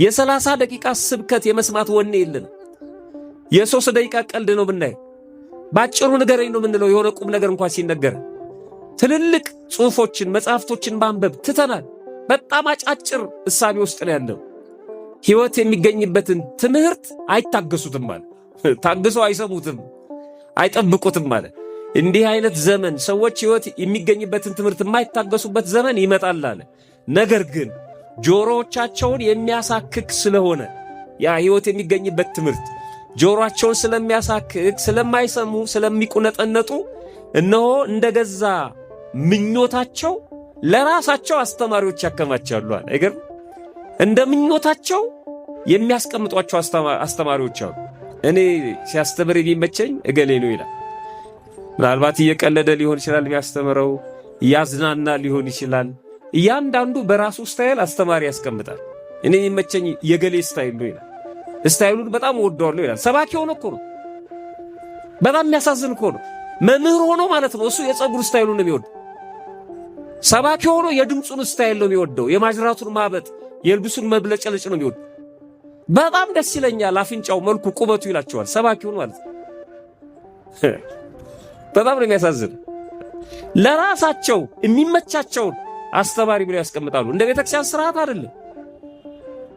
የ30 ደቂቃ ስብከት የመስማት ወኔ የለን። የ3 ደቂቃ ቀልድ ነው ብናይ ባጭሩ ንገረኝ ነው የምንለው። የሆነ ቁም ነገር እንኳን ሲነገር ትልልቅ ጽሑፎችን መጽሐፍቶችን ማንበብ ትተናል። በጣም አጫጭር እሳቤ ውስጥ ነው ያለው። ሕይወት የሚገኝበትን ትምህርት አይታገሱትም ማለት ታግሰው አይሰሙትም፣ አይጠብቁትም ማለት። እንዲህ አይነት ዘመን ሰዎች ሕይወት የሚገኝበትን ትምህርት የማይታገሱበት ዘመን ይመጣል አለ። ነገር ግን ጆሮዎቻቸውን የሚያሳክክ ስለሆነ ያ ሕይወት የሚገኝበት ትምህርት ጆሮአቸውን ስለሚያሳክክ ስለማይሰሙ ስለሚቁነጠነጡ እነሆ እንደገዛ ምኞታቸው ለራሳቸው አስተማሪዎች ያከማቻሉ አለ። አይገርም? እንደ ምኞታቸው የሚያስቀምጧቸው አስተማሪዎች አሉ። እኔ ሲያስተምር የሚመቸኝ እገሌ ነው ይላል። ምናልባት እየቀለደ ሊሆን ይችላል የሚያስተምረው፣ እያዝናና ሊሆን ይችላል። እያንዳንዱ በራሱ ስታይል አስተማሪ ያስቀምጣል። እኔ የሚመቸኝ የገሌ ስታይል ነው ይላል። ስታይሉን በጣም ወደዋለሁ ይላል። ሰባኪ ሆኖ እኮ ነው። በጣም የሚያሳዝን እኮ ነው። መምህር ሆኖ ማለት ነው። እሱ የፀጉር ስታይሉን ነው የሚወደው። ሰባኪ ሆኖ የድምፁን ስታይል ነው የሚወደው። የማጅራቱን ማበጥ፣ የልብሱን መብለጨለጭ ነው የሚወደው። በጣም ደስ ይለኛል አፍንጫው፣ መልኩ፣ ቁመቱ ይላቸዋል። ሰባኪውን ማለት ነው። በጣም ነው የሚያሳዝን። ለራሳቸው የሚመቻቸውን አስተማሪ ብለው ያስቀምጣሉ። እንደ ቤተክርስቲያን ስርዓት አይደለም፣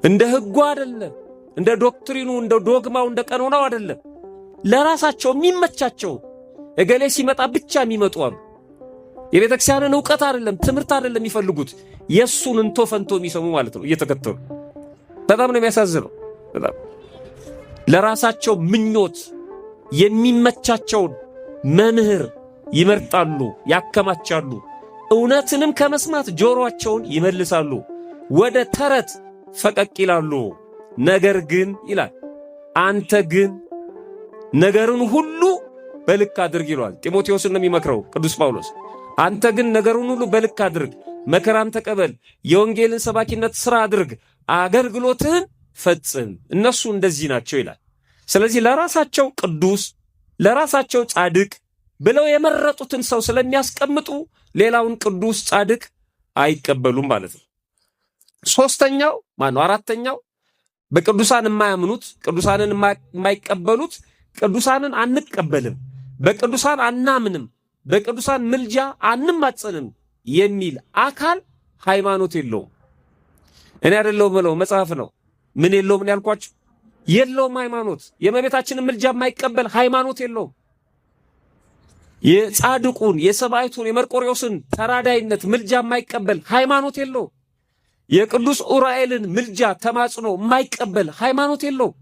እንደ ሕጉ አይደለም፣ እንደ ዶክትሪኑ፣ እንደ ዶግማው፣ እንደ ቀኖናው አይደለም። ለራሳቸው የሚመቻቸው እገሌ ሲመጣ ብቻ የሚመጡ አሉ። የቤተክርስቲያንን ዕውቀት አይደለም ትምህርት አይደለም የሚፈልጉት፣ የሱን እንቶ ፈንቶ የሚሰሙ ማለት ነው እየተከተሉ። በጣም ነው የሚያሳዝነው። በጣም ለራሳቸው ምኞት የሚመቻቸውን መምህር ይመርጣሉ፣ ያከማቻሉ። እውነትንም ከመስማት ጆሮአቸውን ይመልሳሉ፣ ወደ ተረት ፈቀቅ ይላሉ። ነገር ግን ይላል አንተ ግን ነገርን ሁሉ በልክ አድርግ ይሏል። ጢሞቴዎስን ነው የሚመክረው ቅዱስ ጳውሎስ። አንተ ግን ነገሩን ሁሉ በልክ አድርግ፣ መከራን ተቀበል፣ የወንጌልን ሰባኪነት ሥራ አድርግ፣ አገልግሎትህን ፈጽም። እነሱ እንደዚህ ናቸው ይላል። ስለዚህ ለራሳቸው ቅዱስ ለራሳቸው ጻድቅ ብለው የመረጡትን ሰው ስለሚያስቀምጡ ሌላውን ቅዱስ ጻድቅ አይቀበሉም ማለት ነው። ሶስተኛው አራተኛው በቅዱሳን የማያምኑት ቅዱሳንን የማይቀበሉት ቅዱሳንን አንቀበልም፣ በቅዱሳን አናምንም፣ በቅዱሳን ምልጃ አንማጸንም የሚል አካል ሃይማኖት የለውም። እኔ አይደለሁም ብለው መጽሐፍ ነው። ምን የለውም? ምን ያልኳችሁ የለውም ሃይማኖት። የእመቤታችንን ምልጃ የማይቀበል ሃይማኖት የለውም። የጻድቁን የሰማዕቱን የመርቆሬዎስን ተራዳይነት ምልጃ የማይቀበል ሃይማኖት የለውም። የቅዱስ ኡራኤልን ምልጃ ተማጽኖ የማይቀበል ሃይማኖት የለውም።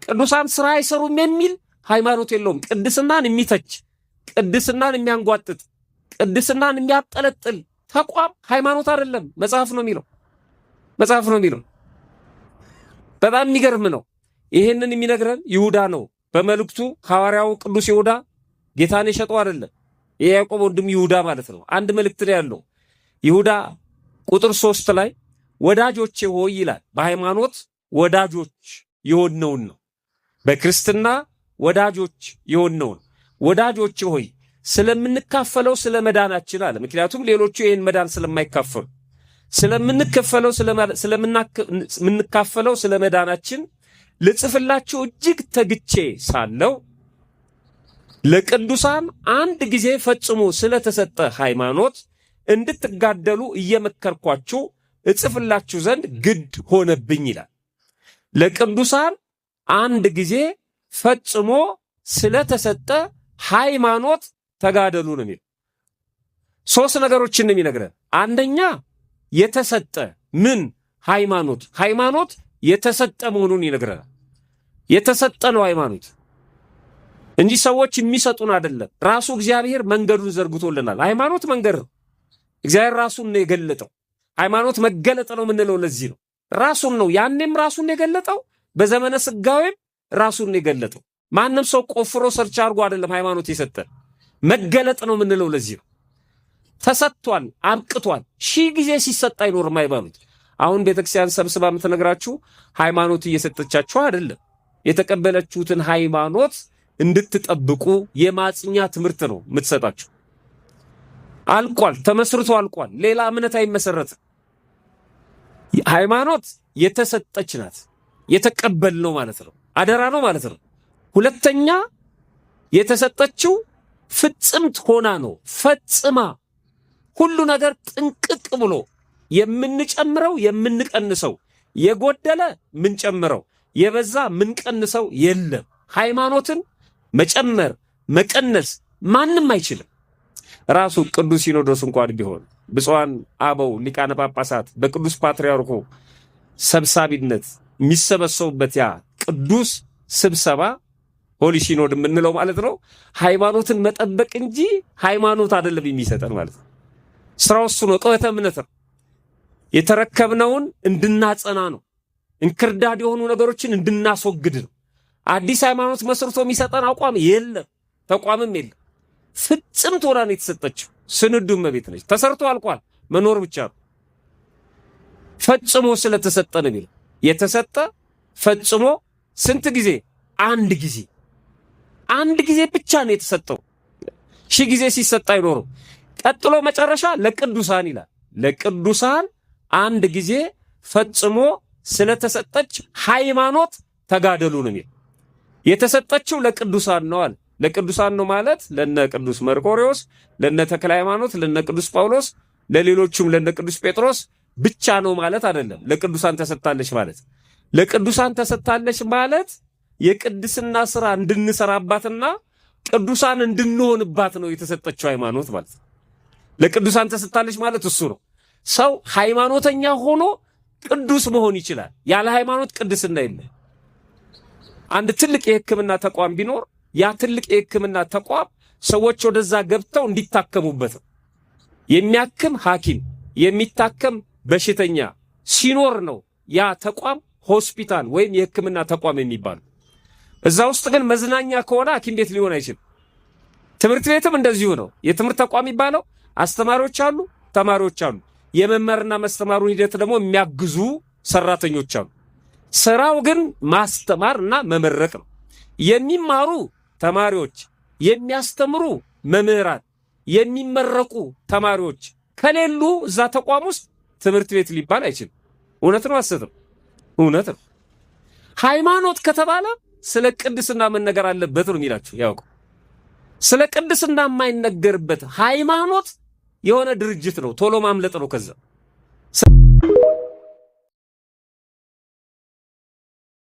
ቅዱሳን ሥራ አይሰሩም የሚል ሃይማኖት የለውም። ቅድስናን የሚተች ቅድስናን የሚያንጓጥጥ ቅድስናን የሚያጠለጥል ተቋም ሃይማኖት አይደለም። መጽሐፍ ነው የሚለው። በጣም የሚገርም ነው። ይሄንን የሚነግረን ይሁዳ ነው በመልእክቱ። ሐዋርያው ቅዱስ ይሁዳ ጌታን የሸጠው አይደለም፣ የያዕቆብ ወንድም ይሁዳ ማለት ነው። አንድ መልእክት ነው ያለው። ይሁዳ ቁጥር 3 ላይ ወዳጆቼ ሆይ ይላል። በሃይማኖት ወዳጆች የሆነውን ነው፣ በክርስትና ወዳጆች የሆነውን ወዳጆቼ ሆይ ስለምንካፈለው ስለ መዳናችን አለ። ምክንያቱም ሌሎቹ ይህን መዳን ስለማይካፈሉ ስለምንካፈለው ስለ መዳናችን ልጽፍላችሁ እጅግ ተግቼ ሳለው ለቅዱሳን አንድ ጊዜ ፈጽሞ ስለተሰጠ ሃይማኖት እንድትጋደሉ እየመከርኳችሁ እጽፍላችሁ ዘንድ ግድ ሆነብኝ ይላል። ለቅዱሳን አንድ ጊዜ ፈጽሞ ስለተሰጠ ሃይማኖት ተጋደሉ ነው የሚለው። 3 ነገሮችን ነው የሚነግረን። አንደኛ የተሰጠ ምን ሃይማኖት የተሰጠ መሆኑን ይነግረናል። የተሰጠ ነው ሃይማኖት እንጂ ሰዎች የሚሰጡን አይደለም። ራሱ እግዚአብሔር መንገዱን ዘርግቶልናል። ሃይማኖት መንገድ ነው። እግዚአብሔር ራሱን ነው የገለጠው። ሃይማኖት መገለጥ ነው የምንለው ለዚህ ነው። ራሱን ነው ያኔም ራሱን ነው የገለጠው፣ በዘመነ ስጋዌም ራሱን ነው የገለጠው። ማንም ሰው ቆፍሮ ሰርች አድርጎ አይደለም ሃይማኖት የሰጠን፣ መገለጥ ነው የምንለው ለዚህ ነው። ተሰጥቷል፣ አብቅቷል። 1000 ጊዜ ሲሰጥ አይኖርም ሃይማኖት። አሁን ቤተክርስቲያን ሰብስባ የምትነግራችሁ ሃይማኖት እየሰጠቻችሁ አይደለም። የተቀበለችሁትን ሃይማኖት እንድትጠብቁ የማጽኛ ትምህርት ነው የምትሰጣችሁ። አልቋል፣ ተመስርቶ አልቋል። ሌላ እምነት አይመሰረትም። ሃይማኖት የተሰጠች ናት፣ የተቀበልነው ማለት ነው፣ አደራ ነው ማለት ነው። ሁለተኛ የተሰጠችው ፍጽምት ሆና ነው፣ ፈጽማ ሁሉ ነገር ጥንቅቅ ብሎ የምንጨምረው የምንቀንሰው፣ የጎደለ ምንጨምረው የበዛ ምንቀንሰው የለም። ሃይማኖትን መጨመር መቀነስ ማንም አይችልም። ራሱ ቅዱስ ሲኖዶስ እንኳን ቢሆን ብፁዓን አበው ሊቃነ ጳጳሳት በቅዱስ ፓትርያርኩ ሰብሳቢነት የሚሰበሰቡበት ያ ቅዱስ ስብሰባ ሆሊ ሲኖድ የምንለው ማለት ነው፣ ሃይማኖትን መጠበቅ እንጂ ሃይማኖት አይደለም የሚሰጠን ማለት ነው። ስራው እሱ ነው። ቅበተ እምነት ነው። የተረከብነውን እንድናጸና ነው። እንክርዳድ የሆኑ ነገሮችን እንድናስወግድ ነው። አዲስ ሃይማኖት መስርቶ የሚሰጠን አቋም የለም፣ ተቋምም የለም። ፍጽምት ሆና ነው የተሰጠችው። ስንዱ እመቤት ነች። ተሰርቶ አልቋል፣ መኖር ብቻ ነው። ፈጽሞ ስለተሰጠ ነው የሚለው። የተሰጠ ፈጽሞ ስንት ጊዜ? አንድ ጊዜ። አንድ ጊዜ ብቻ ነው የተሰጠው። ሺህ ጊዜ ሲሰጥ አይኖርም። ቀጥሎ መጨረሻ ለቅዱሳን ይላል። ለቅዱሳን አንድ ጊዜ ፈጽሞ ስለተሰጠች ሃይማኖት ተጋደሉ ነው የሚለው። የተሰጠችው ለቅዱሳን ነው አለ። ለቅዱሳን ነው ማለት ለነ ቅዱስ መርቆሬዎስ፣ ለነ ተክለ ሃይማኖት፣ ለነ ቅዱስ ጳውሎስ፣ ለሌሎቹም ለነ ቅዱስ ጴጥሮስ ብቻ ነው ማለት አይደለም። ለቅዱሳን ተሰጥታለች ማለት ለቅዱሳን ተሰጥታለች ማለት የቅድስና ስራ እንድንሰራባትና ቅዱሳን እንድንሆንባት ነው የተሰጠችው ሃይማኖት ማለት። ለቅዱሳን ተሰጥታለች ማለት እሱ ነው። ሰው ሃይማኖተኛ ሆኖ ቅዱስ መሆን ይችላል። ያለ ሃይማኖት ቅድስና የለም። አንድ ትልቅ የሕክምና ተቋም ቢኖር ያ ትልቅ የሕክምና ተቋም ሰዎች ወደዛ ገብተው እንዲታከሙበት ነው። የሚያክም ሐኪም የሚታከም በሽተኛ ሲኖር ነው ያ ተቋም ሆስፒታል ወይም የሕክምና ተቋም የሚባለው። እዛ ውስጥ ግን መዝናኛ ከሆነ ሐኪም ቤት ሊሆን አይችልም። ትምህርት ቤትም እንደዚሁ ነው። የትምህርት ተቋም የሚባለው አስተማሪዎች አሉ፣ ተማሪዎች አሉ። የመማርና ማስተማሩን ሂደት ደግሞ የሚያግዙ ሰራተኞች አሉ። ስራው ግን ማስተማርና መመረቅ ነው። የሚማሩ ተማሪዎች፣ የሚያስተምሩ መምህራን፣ የሚመረቁ ተማሪዎች ከሌሉ እዛ ተቋም ውስጥ ትምህርት ቤት ሊባል አይችልም። እውነት ነው አሰተም? እውነት ነው። ሃይማኖት ከተባለ ስለ ቅድስና መነገር አለበት ነው የሚላችሁ። ያውቁ ስለ ቅድስና የማይነገርበት ሃይማኖት የሆነ ድርጅት ነው። ቶሎ ማምለጥ ነው ከዛ